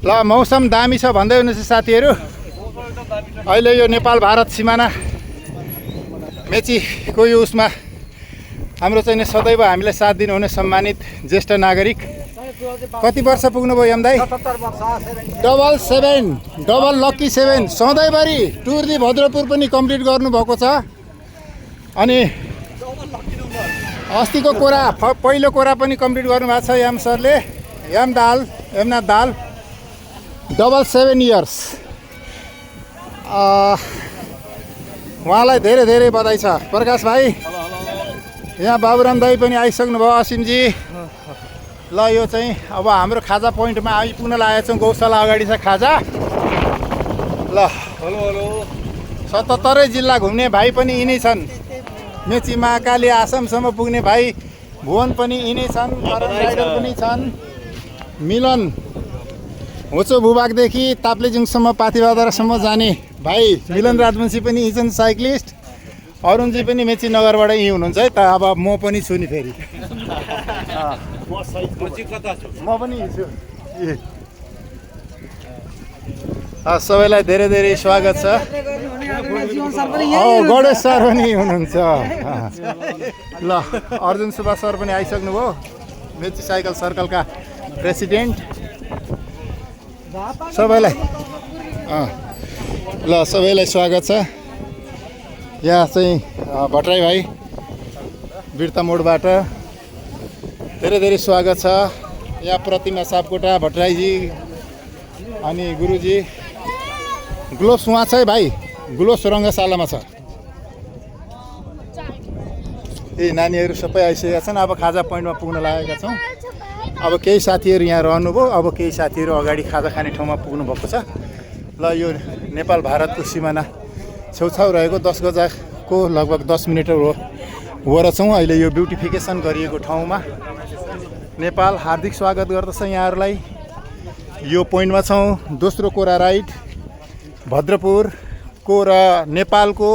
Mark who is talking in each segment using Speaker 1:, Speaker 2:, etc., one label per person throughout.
Speaker 1: ल मौसम दामी छ भन्दै हुनुहुन्छ साथीहरू। अहिले यो नेपाल भारत सिमाना मेचीको यो उसमा हाम्रो चाहिँ सदैव हामीलाई साथ दिनुहुने सम्मानित ज्येष्ठ नागरिक कति वर्ष पुग्नुभयो यम दाइ? 77 डबल लक्की 7 सधैँभरि टुर दि भद्रपुर पनि कम्प्लिट गर्नुभएको छ। अनि अस्तिको कोरा पहिलो कोरा पनि कम्प्लिट गर्नुभएको छ याम सरले। यमनाथ दाल डबल 7 इयर्स। उहाँलाई धेरै धेरै बधाई छ। प्रकाश भाइ यहाँ बाबुराम दाई पनि आइसक्नु भयो। असिमजी ल यो चाहिँ अब हाम्रो खाजा पोइन्टमा आइपुग्न लागेको छौँ। गौशाला अगाडि छ खाजा। ल हेलो हेलो 77 जिल्ला घुम्ने भाइ पनि यिनै छन्। मेची महाकाली आसामसम्म पुग्ने भाइ भुवन पनि यिनै छन्। करण राइडर पनि छन्। मिलन होचो भूभागदेखि ताप्लेजुङसम्म पाथिबाधारासम्म जाने भाइ मिलन राजवंशी पनि यी छन् साइक्लिस्ट। अरुणजी पनि मेची नगरबाट यहीँ हुनुहुन्छ है त। अब म पनि छु नि फेरि। म पनि छु। सबैलाई धेरै धेरै स्वागत छ। गणेश सर पनि हुनुहुन्छ। ल अर्जुन सुब्बा सर पनि आइसक्नुभयो। मेची साइकल सर्कलका प्रेसिडेन्ट। सबैलाई ल सबैलाई स्वागत छ। यहाँ चाहिँ भट्टराई भाइ बिर्ता मोडबाट धेरै धेरै स्वागत छ। यहाँ प्रतिमा सापकोटा भट्टराईजी अनि गुरुजी। ग्लोभ्स उहाँ छ है भाइ। ग्लोभ्स रङ्गशालामा छ। ए नानीहरू सबै आइसकेका छन्। अब खाजा पोइन्टमा पुग्न लागेका छौँ। अब केही साथीहरू यहाँ रहनुभयो। अब केही साथीहरू अगाडि खाजा खाने ठाउँमा पुग्नु भएको छ। ल यो नेपाल भारतको सिमाना छेउछाउ रहेको 10 गजाको लगभग 10 मिनट वर छौँ अहिले यो ब्युटिफिकेसन गरिएको ठाउँमा। नेपाल हार्दिक स्वागत गर्दछ यहाँहरूलाई। यो पोइन्टमा छौँ। दोस्रो कोरा राइड भद्रपुरको र नेपालको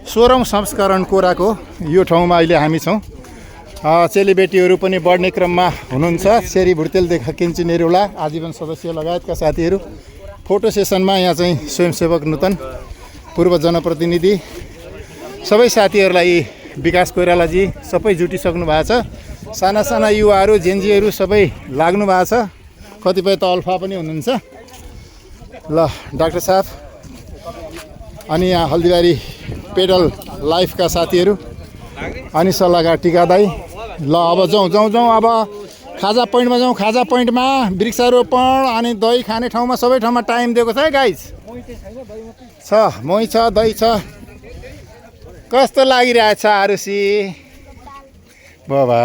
Speaker 1: 16औं संस्करण कोराको यो ठाउँमा अहिले हामी छौँ। चेलीबेटीहरू पनि बढ्ने क्रममा हुनुहुन्छ। शेरी भुर्तेलदेखि किन्ची नेरुला आजीवन सदस्य लगायतका साथीहरू फोटो सेसनमा यहाँ चाहिँ स्वयंसेवक नूतन पूर्व जनप्रतिनिधि सबै साथीहरूलाई विकास कोइरालाजी सबै जुटिसक्नु भएको छ। साना साना युवाहरू जेन्जीहरू सबै लाग्नु भएको छ। कतिपय त अल्फा पनि हुनुहुन्छ। ल डाक्टर साहब अनि यहाँ हल्दीबारी पेडल लाइफका साथीहरू अनि सल्लाहकार टिका दाई। ल अब जाउँ अब खाजा पोइन्टमा जाउँ। खाजा पोइन्टमा वृक्षारोपण अनि दही खाने ठाउँमा सबै ठाउँमा टाइम दिएको छ है गाइज। छ मही छ दही छ। कस्तो लागिरहेछ आरुसी बाबा।